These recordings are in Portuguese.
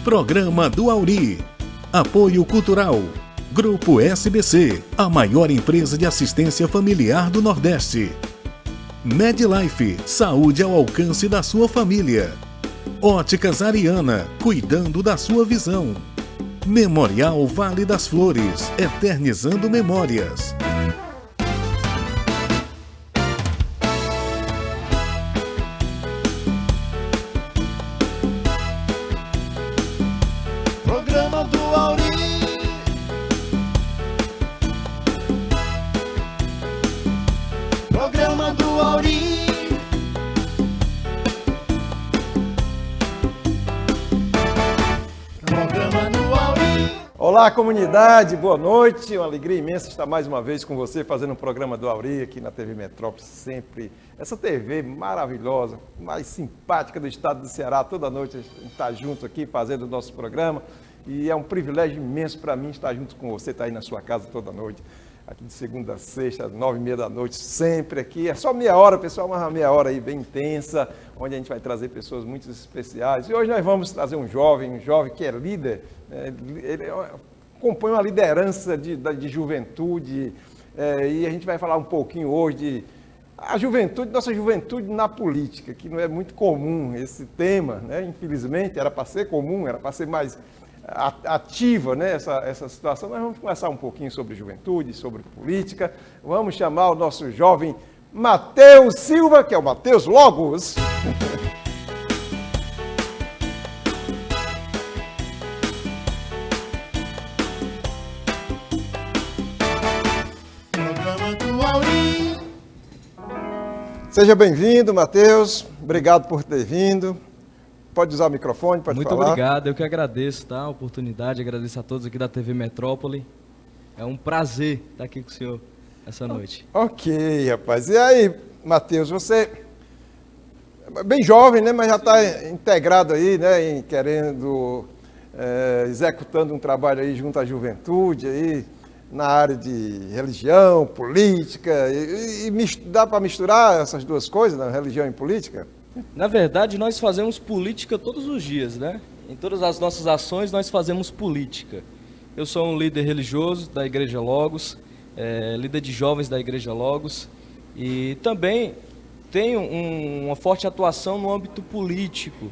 Programa do Auri. Apoio Cultural. Grupo SBC, a maior empresa de assistência familiar do Nordeste. MedLife, saúde ao alcance da sua família. Óticas Ariana, cuidando da sua visão. Memorial Vale das Flores, eternizando memórias. Programa do Auri. Programa do Auri. Programa do Auri. Olá, comunidade, boa noite. Uma alegria imensa estar mais uma vez com você fazendo um programa do Auri aqui na TV Metrópole, sempre. Essa TV maravilhosa, mais simpática do estado do Ceará. Toda noite a gente está junto aqui fazendo o nosso programa e é um privilégio imenso para mim estar junto com você, estar aí na sua casa toda noite. Aqui de segunda a sexta, 9h30 da noite, sempre aqui. É só meia hora, pessoal, uma meia hora aí bem intensa, onde a gente vai trazer pessoas muito especiais. E hoje nós vamos trazer um jovem que é líder, ele compõe uma liderança de juventude, e a gente vai falar um pouquinho hoje de a juventude, nossa juventude na política, que não é muito comum esse tema, né? Infelizmente, era para ser comum, era para ser mais ativa, né, essa situação. Nós vamos conversar um pouquinho sobre juventude, sobre política. Vamos chamar o nosso jovem Matheus Silva, que é o Matheus Logos. Programa do Auri. Seja bem-vindo, Matheus. Obrigado por ter vindo. Pode usar o microfone, pode falar. Muito obrigado, eu que agradeço, tá, a oportunidade, agradeço a todos aqui da TV Metrópole. É um prazer estar aqui com o senhor essa noite. Ok, rapaz. E aí, Matheus, você é bem jovem, né, mas já está integrado aí, né, executando um trabalho aí junto à juventude, aí, na área de religião, política, dá para misturar essas duas coisas, né, religião e política? Na verdade, nós fazemos política todos os dias, né? Em todas as nossas ações, nós fazemos política. Eu sou um líder religioso da Igreja Logos, líder de jovens da Igreja Logos, e também tenho uma forte atuação no âmbito político,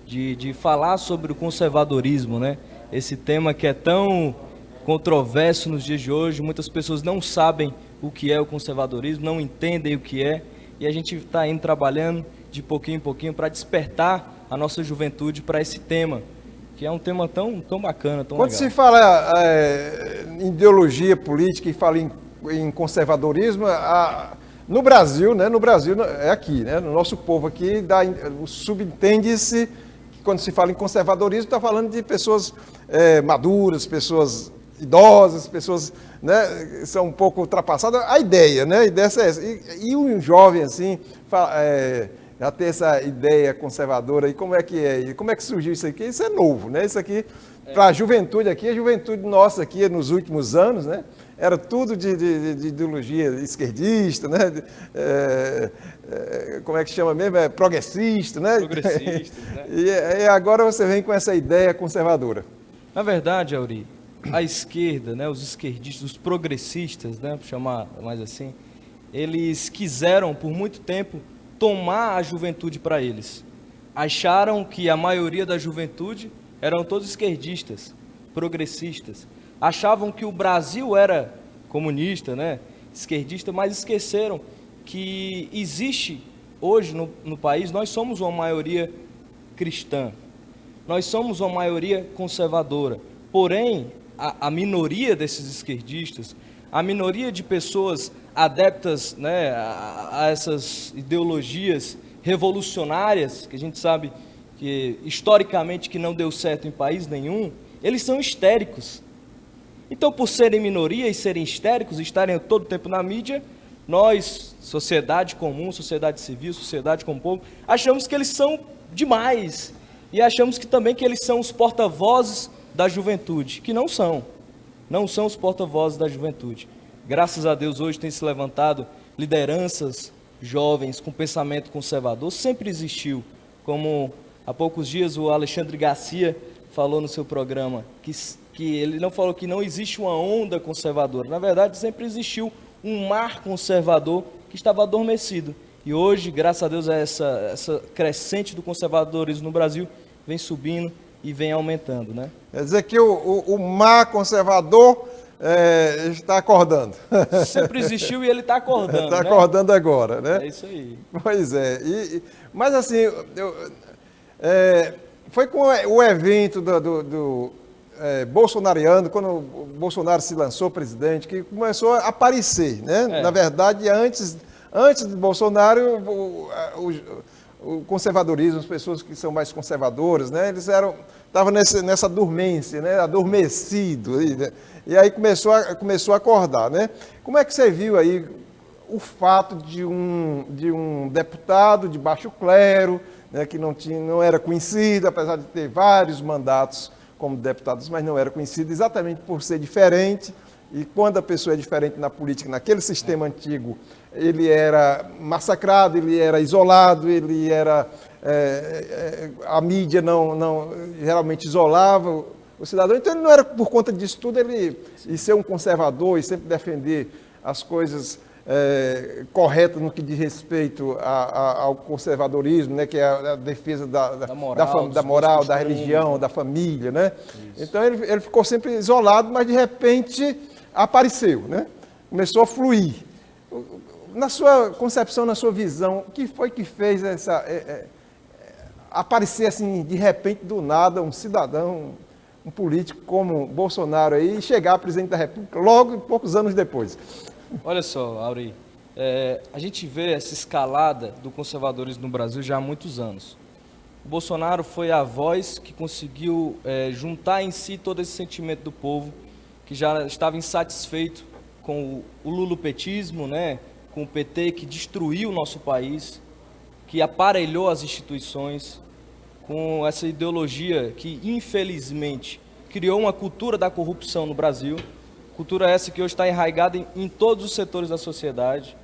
de falar sobre o conservadorismo, né? Esse tema que é tão controverso nos dias de hoje, muitas pessoas não sabem o que é o conservadorismo, não entendem o que é, e a gente está indo trabalhando de pouquinho em pouquinho para despertar a nossa juventude para esse tema, que é um tema tão bacana, tão Quando legal. se fala em ideologia política e fala em conservadorismo, no Brasil, né, é aqui, né, no nosso povo aqui, subentende-se que quando se fala em conservadorismo, está falando de pessoas maduras, pessoas idosas, pessoas, né, são um pouco ultrapassadas. A ideia, né, é essa. E um jovem assim, já ter essa ideia conservadora, e como é que é? E como é que surgiu isso aqui? Isso é novo, né? Isso aqui, para a juventude aqui, a juventude nossa aqui nos últimos anos, né? Era tudo de ideologia esquerdista, né? Como é que chama mesmo? Progressista, né? Progressistas, né? E agora você vem com essa ideia conservadora. Na verdade, Auri, a esquerda, né, os esquerdistas, os progressistas, né, por chamar mais assim, eles quiseram por muito tempo tomar a juventude para eles. Acharam que a maioria da juventude eram todos esquerdistas, progressistas. Achavam que o Brasil era comunista, né, esquerdista, mas esqueceram que existe hoje no país, nós somos uma maioria cristã, nós somos uma maioria conservadora. Porém, a minoria desses esquerdistas, a minoria de pessoas adeptas, né, a essas ideologias revolucionárias, que a gente sabe que historicamente que não deu certo em país nenhum, eles são histéricos. Então, por serem minoria e serem histéricos, estarem todo o tempo na mídia, nós, sociedade comum, sociedade civil, sociedade como povo, achamos que eles são demais e achamos que também que eles são os porta-vozes da juventude, que não são os porta-vozes da juventude. Graças a Deus hoje tem se levantado lideranças jovens com pensamento conservador, sempre existiu, como há poucos dias o Alexandre Garcia falou no seu programa que ele não falou que não existe uma onda conservadora. Na verdade, sempre existiu um mar conservador que estava adormecido. E hoje, graças a Deus, essa crescente do conservadorismo no Brasil vem subindo e vem aumentando, né? Quer dizer que o mar conservador está acordando. Sempre existiu e ele está acordando, Está né? acordando agora, né? É isso aí. Pois é. Mas assim, foi com o evento do bolsonariano, quando o Bolsonaro se lançou presidente, que começou a aparecer, né? Na verdade, antes de Bolsonaro, o conservadorismo, as pessoas que são mais conservadoras, né? Eles estavam nessa dormência, né? Adormecido, né? E aí começou a acordar, né? Como é que você viu aí o fato de um deputado de baixo clero, né, que não era conhecido, apesar de ter vários mandatos como deputados, mas não era conhecido exatamente por ser diferente, e quando a pessoa é diferente na política, naquele sistema antigo, ele era massacrado, ele era isolado, a mídia não geralmente isolava o cidadão, então ele não era por conta disso tudo, e ser um conservador e sempre defender as coisas corretas no que diz respeito ao conservadorismo, né, que é a defesa da moral, da religião, da família, né? Isso. Então ele ficou sempre isolado, mas de repente apareceu, né? Começou a fluir. Na sua concepção, na sua visão, o que foi que fez aparecer assim, de repente, do nada, um cidadão, um político como Bolsonaro aí, e chegar a presidente da República logo poucos anos depois? Olha só, Auri, a gente vê essa escalada do conservadorismo no Brasil já há muitos anos. O Bolsonaro foi a voz que conseguiu juntar em si todo esse sentimento do povo, que já estava insatisfeito com o lulopetismo, né, com o PT que destruiu o nosso país, que aparelhou as instituições, com essa ideologia que, infelizmente, criou uma cultura da corrupção no Brasil, cultura essa que hoje está enraizada em todos os setores da sociedade.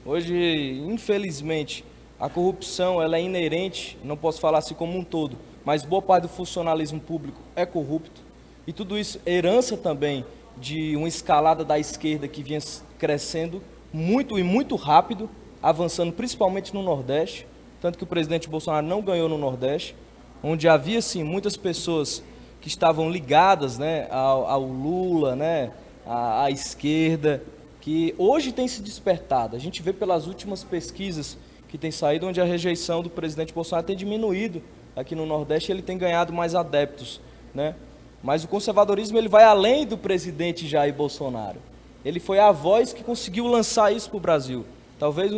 Hoje, infelizmente, a corrupção ela é inerente, não posso falar assim como um todo, mas boa parte do funcionalismo público é corrupto. E tudo isso herança também de uma escalada da esquerda que vinha crescendo muito e muito rápido, avançando principalmente no Nordeste, tanto que o presidente Bolsonaro não ganhou no Nordeste, onde havia sim muitas pessoas que estavam ligadas, né, ao Lula, né, à esquerda, que hoje tem se despertado. A gente vê pelas últimas pesquisas que tem saído, onde a rejeição do presidente Bolsonaro tem diminuído aqui no Nordeste, ele tem ganhado mais adeptos, né? Mas o conservadorismo ele vai além do presidente Jair Bolsonaro. Ele foi a voz que conseguiu lançar isso para o Brasil. Talvez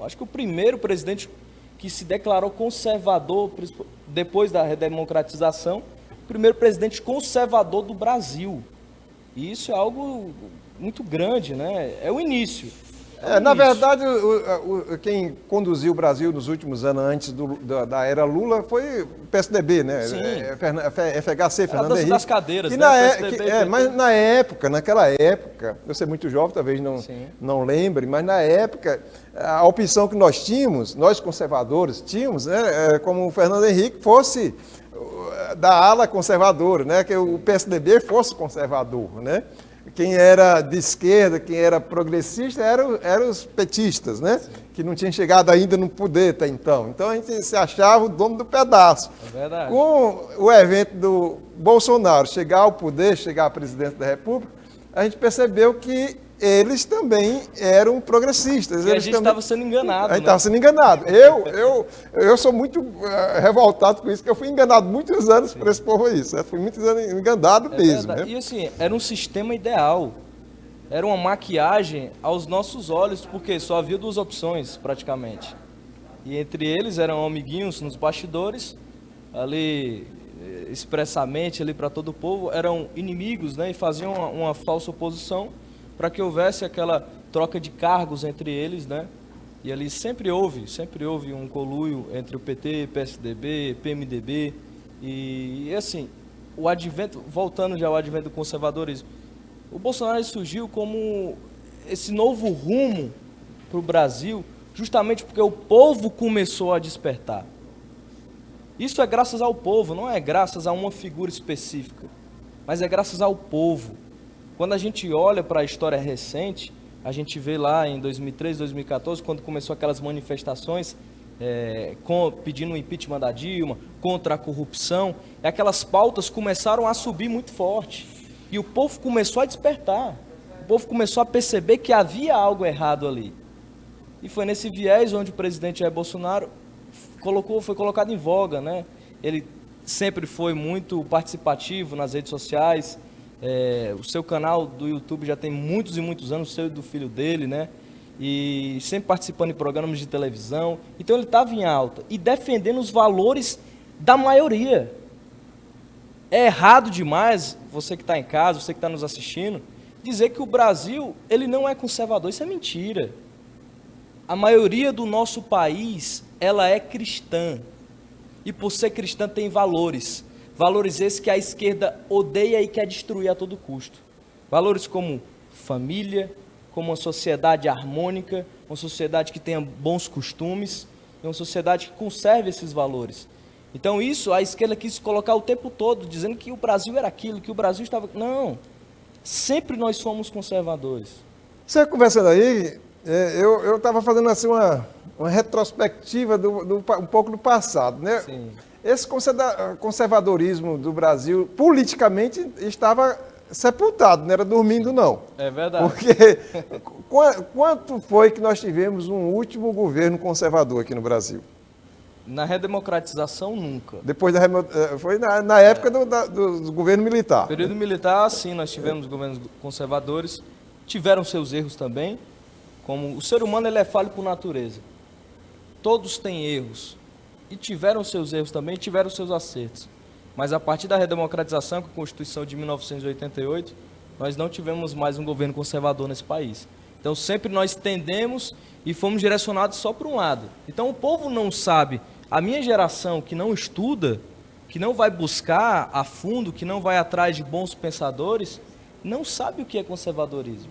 acho que o primeiro presidente que se declarou conservador depois da redemocratização, o primeiro presidente conservador do Brasil. E isso é algo muito grande, né? É o início. Na verdade, quem conduziu o Brasil nos últimos anos, antes da era Lula, foi o PSDB, né? Sim. FHC, Fernando Henrique. Das cadeiras, né? Mas naquela época, eu sou muito jovem, talvez não lembre, mas na época, a opção que nós tínhamos, nós conservadores tínhamos, né, como o Fernando Henrique fosse da ala conservadora, né? Que o PSDB fosse conservador, né? Quem era de esquerda, quem era progressista, eram os petistas, né? Sim. Que não tinham chegado ainda no poder até então. Então a gente se achava o dono do pedaço. É verdade. Com o evento do Bolsonaro chegar ao poder, chegar à presidência da República, a gente percebeu que eles também eram progressistas. E a gente estava sendo enganado. A gente estava sendo enganado. Eu sou muito revoltado com isso, porque eu fui enganado muitos anos por esse povo aí. Fui muitos anos enganado mesmo. Né? E assim, era um sistema ideal. Era uma maquiagem aos nossos olhos, porque só havia duas opções, praticamente. E entre eles eram amiguinhos nos bastidores, ali expressamente ali para todo o povo, eram inimigos, né? E faziam uma falsa oposição, para que houvesse aquela troca de cargos entre eles, né? E ali sempre houve um conluio entre o PT, PSDB, PMDB, e assim, voltando já ao advento do conservadorismo, o Bolsonaro surgiu como esse novo rumo para o Brasil, justamente porque o povo começou a despertar. Isso é graças ao povo, não é graças a uma figura específica, mas é graças ao povo. Quando a gente olha para a história recente, a gente vê lá em 2013, 2014, quando começou aquelas manifestações pedindo o impeachment da Dilma, contra a corrupção, e aquelas pautas começaram a subir muito forte. E o povo começou a despertar. O povo começou a perceber que havia algo errado ali. E foi nesse viés onde o presidente Jair Bolsonaro foi colocado em voga, né? Ele sempre foi muito participativo nas redes sociais. O seu canal do YouTube já tem muitos e muitos anos, o seu e do filho dele, né? E sempre participando de programas de televisão. Então ele estava em alta e defendendo os valores da maioria. É errado demais, você que está em casa, você que está nos assistindo, dizer que o Brasil ele não é conservador. Isso é mentira. A maioria do nosso país, ela é cristã. E por ser cristã tem valores. Valores esses que a esquerda odeia e quer destruir a todo custo. Valores como família, como uma sociedade harmônica, uma sociedade que tenha bons costumes, e uma sociedade que conserve esses valores. Então isso a esquerda quis colocar o tempo todo, dizendo que o Brasil era aquilo, que o Brasil estava... Não, sempre nós fomos conservadores. Você conversando aí, eu estava fazendo assim uma retrospectiva um pouco do passado, né? Sim. Esse conservadorismo do Brasil, politicamente, estava sepultado, não era dormindo, não. É verdade. Porque quanto foi que nós tivemos um último governo conservador aqui no Brasil? Na redemocratização, nunca. Depois foi na época do governo militar. Período militar, sim, nós tivemos governos conservadores, tiveram seus erros também, como o ser humano ele é falho por natureza. Todos têm erros. E tiveram seus erros também, tiveram seus acertos. Mas a partir da redemocratização, com a Constituição de 1988, nós não tivemos mais um governo conservador nesse país. Então sempre nós tendemos e fomos direcionados só para um lado. Então o povo não sabe, a minha geração que não estuda, que não vai buscar a fundo, que não vai atrás de bons pensadores, não sabe o que é conservadorismo.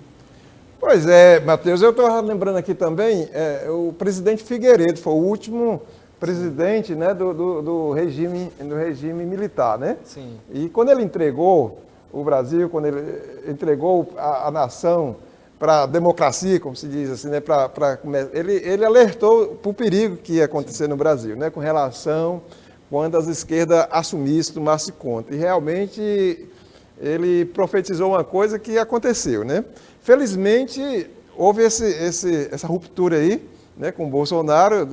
Pois é, Matheus, eu estou lembrando aqui também, o presidente Figueiredo foi o último presidente, né, do regime militar, né? Sim. E quando ele entregou o Brasil, quando ele entregou a nação para a democracia, como se diz assim, né, ele alertou para o perigo que ia acontecer no Brasil, né, com relação quando as esquerdas assumissem, tomassem conta. E realmente ele profetizou uma coisa que aconteceu, né? Felizmente houve essa ruptura aí, né, com o Bolsonaro,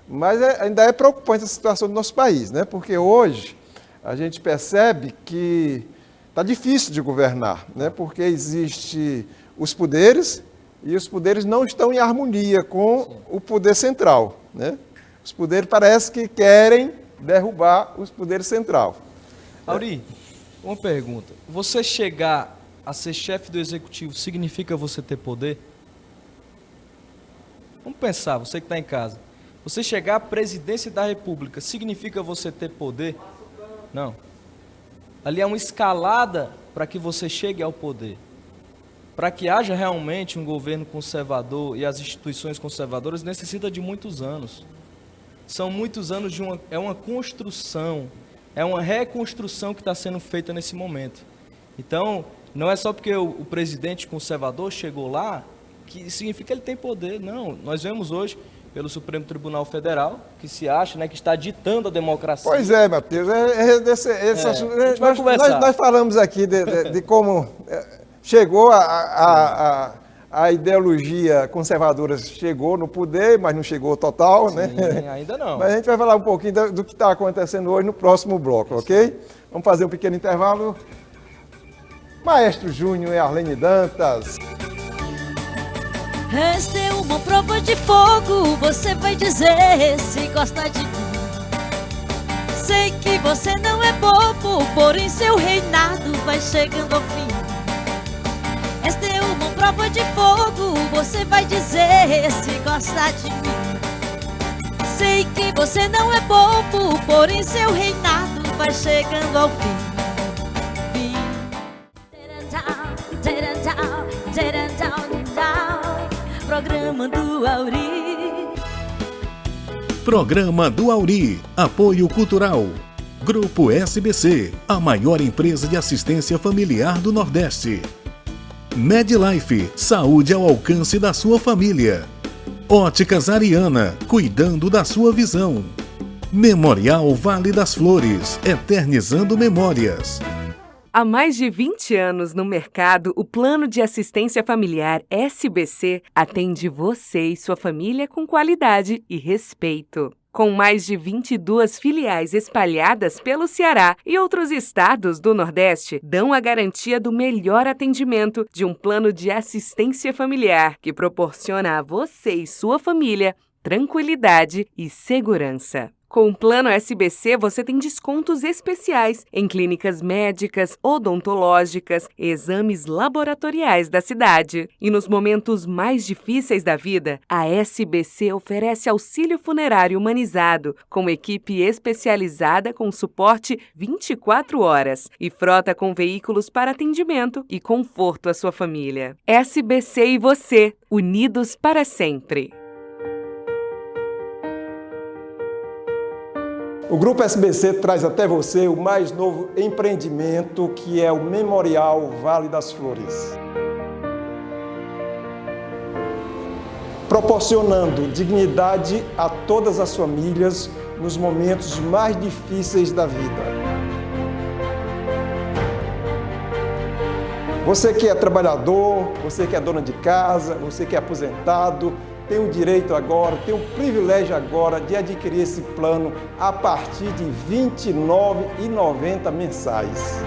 mas ainda é preocupante a situação do nosso país, né? Porque hoje a gente percebe que está difícil de governar, né? Porque existe os poderes e os poderes não estão em harmonia com o poder central, né? Os poderes parece que querem derrubar os poderes central. Auri, uma pergunta. Você chegar a ser chefe do executivo significa você ter poder? Vamos pensar, você que está em casa. Você chegar à presidência da República significa você ter poder? Não. Ali é uma escalada para que você chegue ao poder. Para que haja realmente um governo conservador e as instituições conservadoras necessita de muitos anos. São muitos anos de uma construção, é uma reconstrução que está sendo feita nesse momento. Então, não é só porque o presidente conservador chegou lá que significa que ele tem poder. Não, nós vemos hoje pelo Supremo Tribunal Federal, que se acha, né, que está ditando a democracia. Pois é, Matheus, nós falamos aqui de como chegou a ideologia conservadora, chegou no poder, mas não chegou total, Sim, né? Ainda não. Mas a gente vai falar um pouquinho do que está acontecendo hoje no próximo bloco, ok? Vamos fazer um pequeno intervalo. Maestro Júnior e Arlene Dantas. Esta é uma prova de fogo, você vai dizer se gosta de mim. Sei que você não é bobo, porém seu reinado vai chegando ao fim. Esta é uma prova de fogo, você vai dizer se gosta de mim. Sei que você não é bobo, porém seu reinado vai chegando ao fim. Programa do Auri. Programa do Auri. Apoio Cultural. Grupo SBC, a maior empresa de assistência familiar do Nordeste. Medlife, saúde ao alcance da sua família. Óticas Ariana, cuidando da sua visão. Memorial Vale das Flores, eternizando memórias. Há mais de 20 anos no mercado, o Plano de Assistência Familiar SBC atende você e sua família com qualidade e respeito. Com mais de 22 filiais espalhadas pelo Ceará e outros estados do Nordeste, dão a garantia do melhor atendimento de um plano de assistência familiar que proporciona a você e sua família tranquilidade e segurança. Com o Plano SBC, você tem descontos especiais em clínicas médicas, odontológicas, exames laboratoriais da cidade. E nos momentos mais difíceis da vida, a SBC oferece auxílio funerário humanizado, com equipe especializada com suporte 24 horas e frota com veículos para atendimento e conforto à sua família. SBC e você, unidos para sempre. O Grupo SBC traz até você o mais novo empreendimento, que é o Memorial Vale das Flores. Proporcionando dignidade a todas as famílias nos momentos mais difíceis da vida. Você que é trabalhador, você que é dona de casa, você que é aposentado, tem o direito agora, tem o privilégio agora de adquirir esse plano a partir de R$ 29,90 mensais.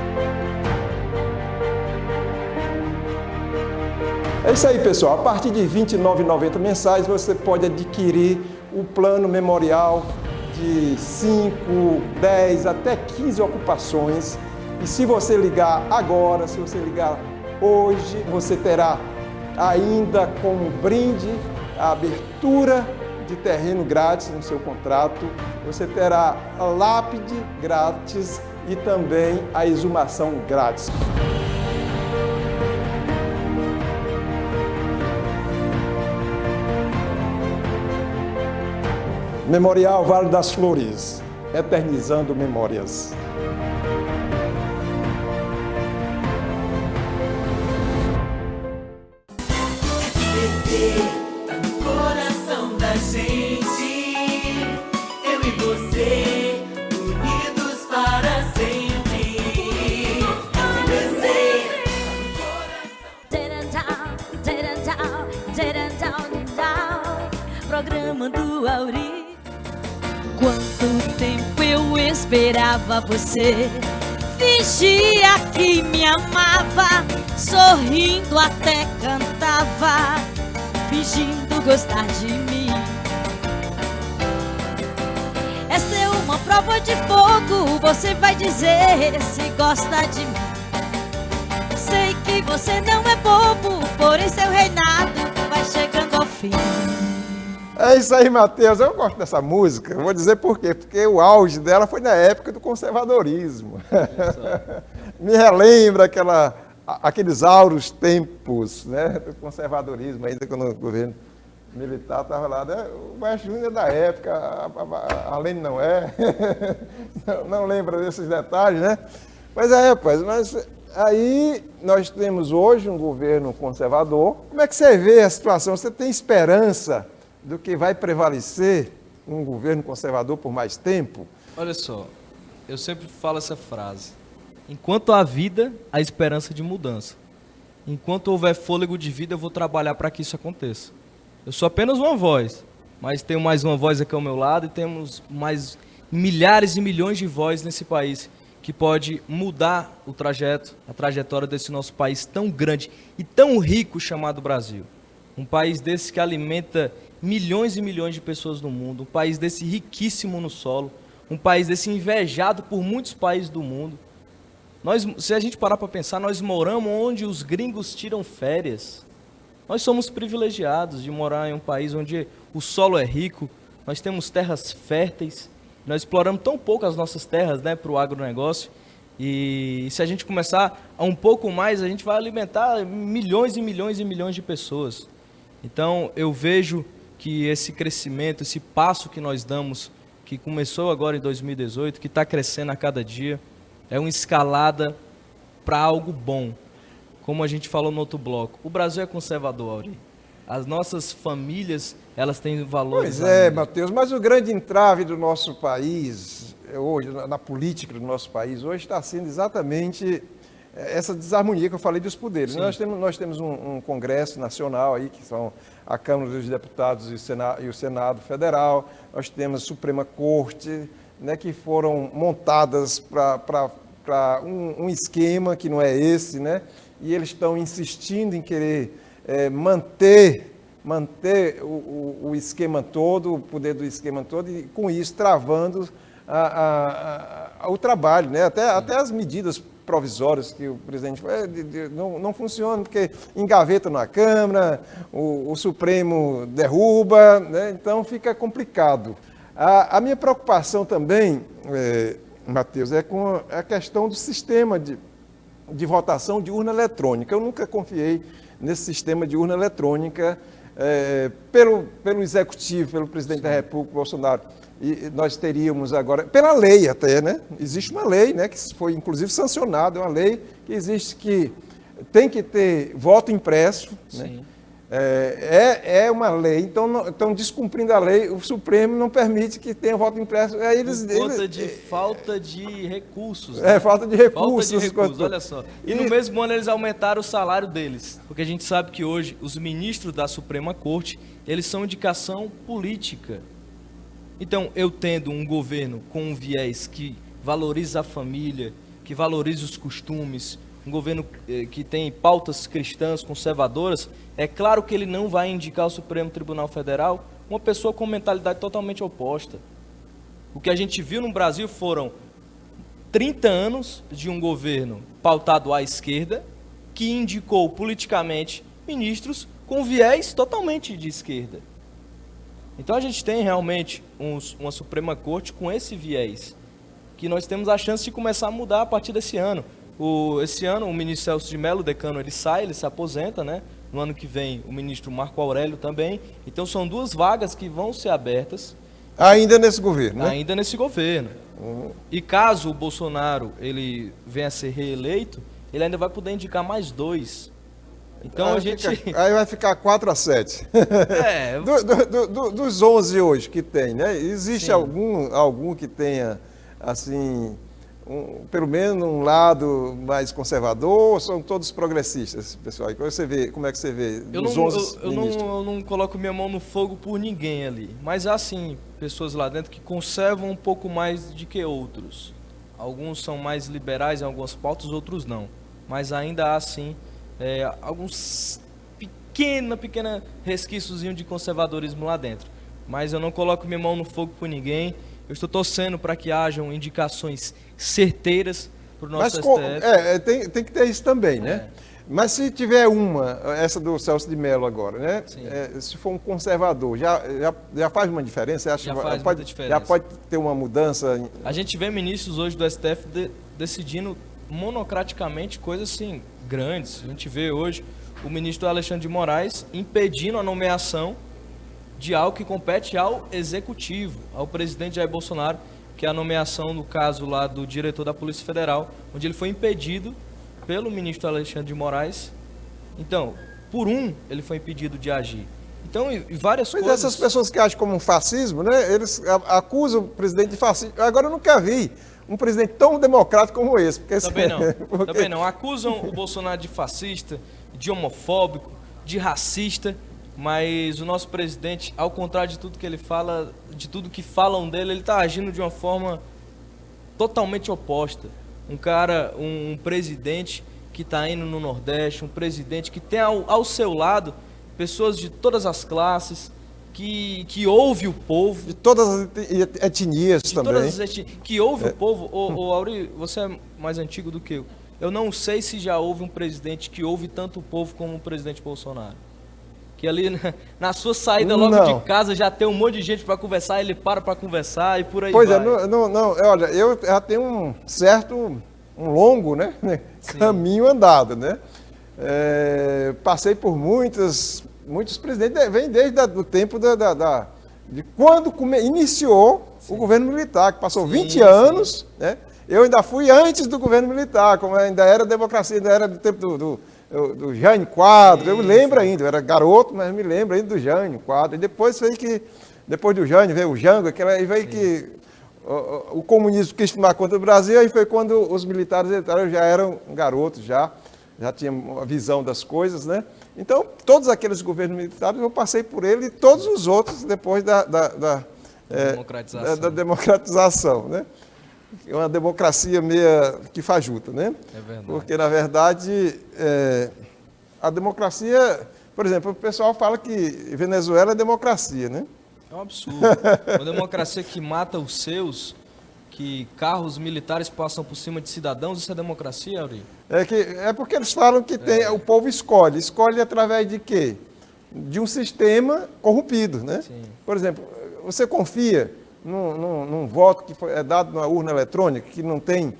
É isso aí, pessoal. A partir de R$ 29,90 mensais você pode adquirir o plano memorial de 5, 10 até 15 ocupações. E se você ligar agora, se você ligar hoje, você terá ainda como brinde a abertura de terreno grátis no seu contrato, você terá a lápide grátis e também a exumação grátis. Memorial Vale das Flores, eternizando memórias. Programa do Auri. Quanto tempo eu esperava você, fingia que me amava, sorrindo até cantava, fingindo gostar de mim. Essa é uma prova de fogo, você vai dizer se gosta de mim. Sei que você não é bobo, porém seu reinado vai chegando ao fim. É isso aí, Matheus. Eu gosto dessa música. Eu vou dizer por quê. Porque o auge dela foi na época do conservadorismo. Me relembra aqueles áureos tempos, né, do conservadorismo, ainda quando o governo militar estava lá. Né? O Maestro Júnior da época, a Lene não é. Não lembra desses detalhes, né? Pois é, rapaz. Mas aí nós temos hoje um governo conservador. Como é que você vê a situação? Você tem esperança do que vai prevalecer um governo conservador por mais tempo? Olha só, eu sempre falo essa frase. Enquanto há vida, há esperança de mudança. Enquanto houver fôlego de vida, eu vou trabalhar para que isso aconteça. Eu sou apenas uma voz, mas tenho mais uma voz aqui ao meu lado e temos mais milhares e milhões de vozes nesse país que pode mudar a trajetória desse nosso país tão grande e tão rico chamado Brasil. Um país desse que alimenta milhões e milhões de pessoas no mundo, um país desse riquíssimo no solo, um país desse invejado por muitos países do mundo. Se a gente parar para pensar, nós moramos onde os gringos tiram férias. Nós somos privilegiados de morar em um país onde o solo é rico, nós temos terras férteis, nós exploramos tão pouco as nossas terras, né, para o agronegócio. E se a gente começar a um pouco mais, a gente vai alimentar milhões e milhões e milhões de pessoas. Então, eu vejo que esse crescimento, esse passo que nós damos, que começou agora em 2018, que está crescendo a cada dia, é uma escalada para algo bom. Como a gente falou no outro bloco, o Brasil é conservador, Auri. As nossas famílias, elas têm valores. Pois é, ainda. Matheus, mas o grande entrave do nosso país, hoje, na política do nosso país, hoje está sendo exatamente essa desarmonia que eu falei dos poderes. Nós temos um Congresso Nacional aí, que são a Câmara dos Deputados e o Senado Federal, nós temos a Suprema Corte, né, que foram montadas para um esquema que não é esse, né? E eles estão insistindo em querer manter o esquema todo, o poder do esquema todo, e com isso travando o trabalho, né? Até as medidas provisórias que o presidente não funcionam, porque engaveta na Câmara, o Supremo derruba, né? Então fica complicado. A minha preocupação também, Matheus, é com a questão do sistema de votação de urna eletrônica. Eu nunca confiei nesse sistema de urna eletrônica pelo Executivo, pelo Presidente da República, Bolsonaro. E nós teríamos agora, pela lei até, né? Existe uma lei, né, que foi inclusive sancionada, é uma lei que existe, que tem que ter voto impresso, né? É uma lei, então estão descumprindo a lei, o Supremo não permite que tenha voto impresso. Por conta de falta de recursos. Né? Falta de recursos. Falta de recursos, olha só. E no mesmo ano eles aumentaram o salário deles, porque a gente sabe que hoje os ministros da Suprema Corte, eles são indicação política. Então, eu tendo um governo com um viés que valoriza a família, que valoriza os costumes, um governo que tem pautas cristãs, conservadoras, é claro que ele não vai indicar ao Supremo Tribunal Federal uma pessoa com mentalidade totalmente oposta. O que a gente viu no Brasil foram 30 anos de um governo pautado à esquerda, que indicou politicamente ministros com viés totalmente de esquerda. Então a gente tem realmente uma Suprema Corte com esse viés, que nós temos a chance de começar a mudar a partir desse ano. Esse ano o ministro Celso de Mello, decano, ele se aposenta, né? No ano que vem o ministro Marco Aurélio também. Então são 2 vagas que vão ser abertas. Ainda nesse governo, né? Ainda nesse governo. E caso o Bolsonaro ele venha a ser reeleito, ele ainda vai poder indicar mais 2. Então aí vai ficar 4-7. Dos 11 hoje que tem, né? Existe algum que tenha, assim, pelo menos um lado mais conservador, ou são todos progressistas, pessoal? E como é que você vê dos 11 ministros? Eu não coloco minha mão no fogo por ninguém ali, mas há sim pessoas lá dentro que conservam um pouco mais do que outros. Alguns são mais liberais em algumas pautas, outros não. Mas ainda há sim alguns pequena resquíciozinho de conservadorismo lá dentro. Mas eu não coloco minha mão no fogo por ninguém. Eu estou torcendo para que hajam indicações certeiras para o nosso STF. Tem que ter isso também, né? Mas se tiver essa do Celso de Mello agora, né? Se for um conservador, já faz uma diferença? Acha já faz muita diferença. Já pode ter uma mudança? A gente vê ministros hoje do STF decidindo monocraticamente coisas assim grandes. A gente vê hoje o ministro Alexandre de Moraes impedindo a nomeação de algo que compete ao executivo, ao presidente Jair Bolsonaro, que é a nomeação, no caso lá do diretor da Polícia Federal, onde ele foi impedido pelo ministro Alexandre de Moraes. Então, ele foi impedido de agir. Então, e várias coisas... Mas essas pessoas que acham como um fascismo, né? Eles acusam o presidente de fascismo. Agora eu nunca vi um presidente tão democrático como esse. Também não. Acusam o Bolsonaro de fascista, de homofóbico, de racista, mas o nosso presidente, ao contrário de tudo que ele fala, de tudo que falam dele, ele está agindo de uma forma totalmente oposta. Um presidente que está indo no Nordeste, um presidente que tem ao seu lado pessoas de todas as classes, que ouve o povo. De todas as etnias também. Todas as etnias, que ouve o povo. Auri, você é mais antigo do que eu. Eu não sei se já houve um presidente que ouve tanto o povo como o presidente Bolsonaro. Que ali na sua saída logo de casa já tem um monte de gente para conversar, ele para conversar e por aí vai. Olha, eu já tenho um longo, né, caminho andado, né? Passei por muitas muitos presidentes vêm desde o tempo de quando iniciou o governo militar, que passou 20 anos, né? Eu ainda fui antes do governo militar, como ainda era democracia, ainda era do tempo do Jânio Quadros, eu me lembro ainda, eu era garoto, mas me lembro ainda do Jânio Quadros. E depois depois do Jânio veio o Jango, aí veio que o comunismo quis tomar conta do Brasil, aí foi quando os militares entraram, já eram garotos, já tinham uma visão das coisas, né? Então, todos aqueles governos militares, eu passei por ele e todos os outros depois da democratização, né? É uma democracia meio que fajuta, né? É verdade. Porque, na verdade, a democracia... Por exemplo, o pessoal fala que Venezuela é democracia, né? É um absurdo. Uma democracia que mata os seus, que carros militares passam por cima de cidadãos, isso é democracia, Auri? É porque eles falam que o povo escolhe. Escolhe através de quê? De um sistema corrompido, né? Sim. Por exemplo, você confia num voto que é dado na urna eletrônica, que não tem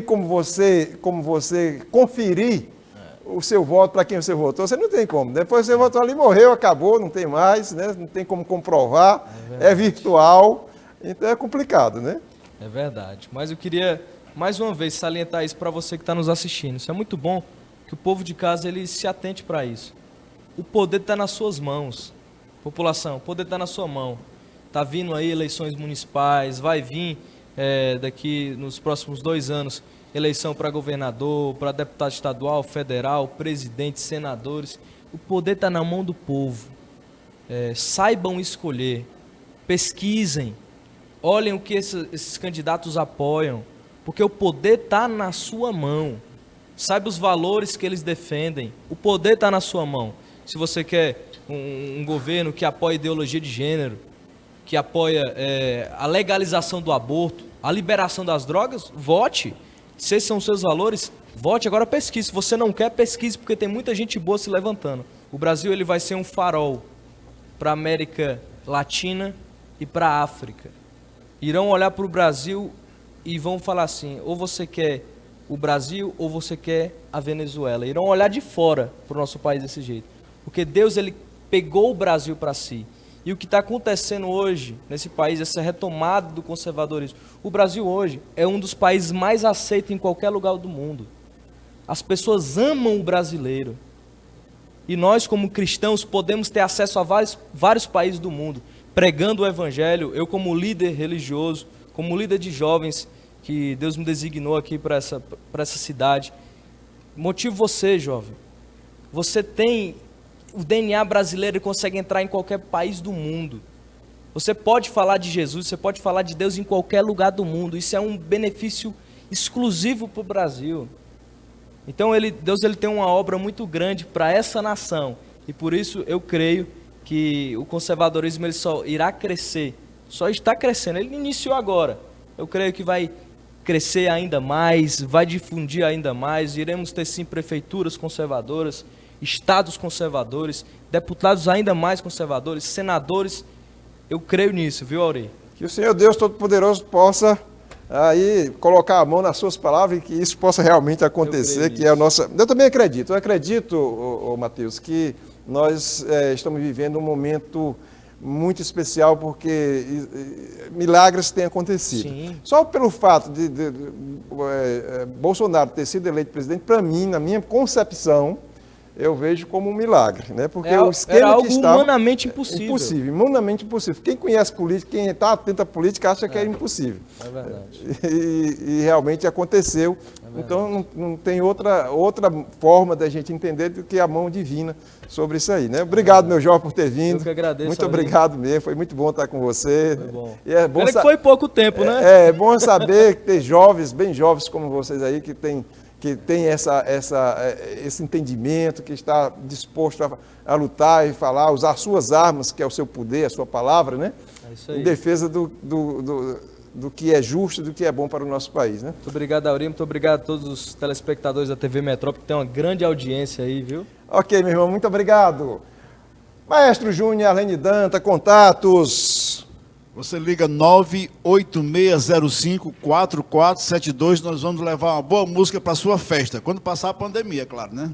como você conferir o seu voto para quem você votou, você não tem como. Depois você votou ali, morreu, acabou, não tem mais, né? Não tem como comprovar, é virtual, então é complicado, né? É verdade. Mas eu queria, mais uma vez, salientar isso para você que está nos assistindo. Isso é muito bom que o povo de casa ele se atente para isso. O poder está nas suas mãos. População, o poder está na sua mão. Está vindo aí eleições municipais, vai vir daqui nos próximos 2 anos eleição para governador, para deputado estadual, federal, presidente, senadores. O poder está na mão do povo. Saibam escolher, pesquisem, olhem o que esses candidatos apoiam, porque o poder está na sua mão. Saiba os valores que eles defendem. O poder está na sua mão. Se você quer um governo que apoia ideologia de gênero, que apoia a legalização do aborto, a liberação das drogas, vote. Se esses são os seus valores, vote. Agora pesquise. Se você não quer, pesquise, porque tem muita gente boa se levantando. O Brasil ele vai ser um farol para a América Latina e para a África. Irão olhar para o Brasil e vão falar assim, ou você quer o Brasil ou você quer a Venezuela. Irão olhar de fora para o nosso país desse jeito. Porque Deus ele pegou o Brasil para si. E o que está acontecendo hoje nesse país, essa retomada do conservadorismo. O Brasil hoje é um dos países mais aceitos em qualquer lugar do mundo. As pessoas amam o brasileiro. E nós, como cristãos, podemos ter acesso a vários países do mundo, pregando o evangelho. Eu, como líder religioso, como líder de jovens, que Deus me designou aqui para essa cidade. Motivo você, jovem. Você tem o DNA brasileiro e consegue entrar em qualquer país do mundo. Você pode falar de Jesus, você pode falar de Deus em qualquer lugar do mundo. Isso é um benefício exclusivo para o Brasil. Então Deus tem uma obra muito grande para essa nação. E por isso eu creio que o conservadorismo ele só irá crescer. Só está crescendo. Ele iniciou agora. Eu creio que vai crescer ainda mais, vai difundir ainda mais. Iremos ter sim prefeituras conservadoras, estados conservadores, deputados ainda mais conservadores, senadores. Eu creio nisso, viu, Auri? Que o Senhor Deus Todo-Poderoso possa aí colocar a mão nas suas palavras e que isso possa realmente acontecer, que é a nossa... Eu também acredito. Eu acredito, Matheus, que nós estamos vivendo um momento muito especial porque milagres têm acontecido. Sim. Só pelo fato de Bolsonaro ter sido eleito presidente, para mim, na minha concepção, eu vejo como um milagre, né? Porque o esquema era algo que estava humanamente impossível. Impossível, humanamente impossível. Quem conhece política, quem está atento à política, acha que é impossível. É verdade. E realmente aconteceu. Então não tem outra forma da gente entender do que a mão divina sobre isso aí, né? Obrigado, meu jovem, por ter vindo. Eu que agradeço. Muito obrigado mesmo. Foi muito bom estar com você. Foi bom. E é bom que foi pouco tempo, né? É bom saber que tem jovens, bem jovens como vocês aí, que tem esse entendimento, que está disposto a lutar e falar, usar suas armas, que é o seu poder, a sua palavra, né? É isso aí. Em defesa do que é justo e do que é bom para o nosso país, né? Muito obrigado, Auri. Muito obrigado a todos os telespectadores da TV Metrópole, que tem uma grande audiência aí, viu? Ok, meu irmão, muito obrigado. Maestro Júnior, Arlene Danta, contatos. Você liga 98605-4472, nós vamos levar uma boa música para sua festa, quando passar a pandemia, claro, né?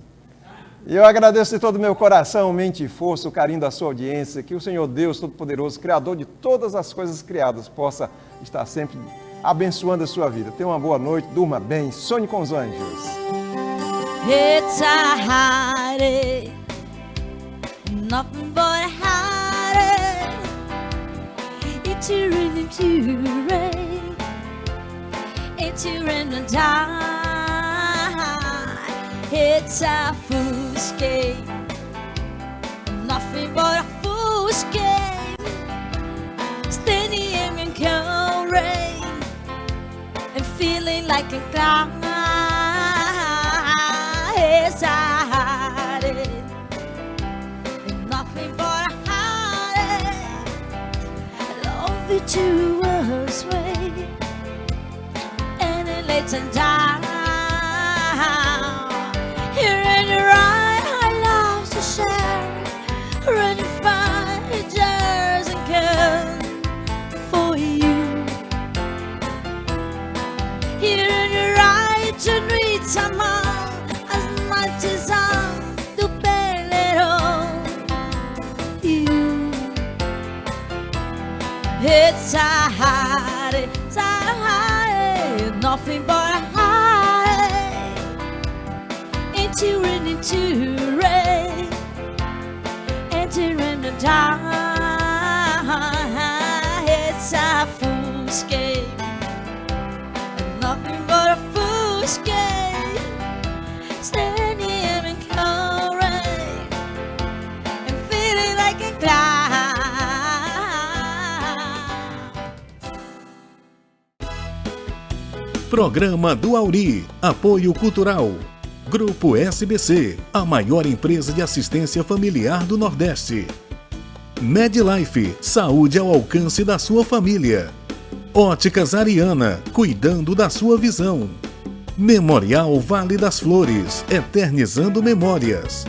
E eu agradeço de todo o meu coração, mente e força, o carinho da sua audiência, que o Senhor Deus Todo-Poderoso, Criador de todas as coisas criadas, possa estar sempre abençoando a sua vida. Tenha uma boa noite, durma bem, sonhe com os anjos. It's a heartache, nothing but a heartache. It's a rain, it's a rain and die. It's a fool's game, nothing but a fool's game. Standing in cold rain and feeling like a clown. It's a heartache, nothing but a heartache. Love you to us way, and it lets us down. Here in your eye, I love to share, running fire, jars and can for you. Here in your eye, to read somehow, as much as I'm to bear on you. It's a heartache, nothing but a heartache. Into rain, into rain, into rain and die. It's a fool's game, nothing but a fool's game. Standing in cold rain and feeling like a clown. Programa do Auri. Apoio Cultural. Grupo SBC, a maior empresa de assistência familiar do Nordeste. MedLife, saúde ao alcance da sua família. Óticas Ariana, cuidando da sua visão. Memorial Vale das Flores, eternizando memórias.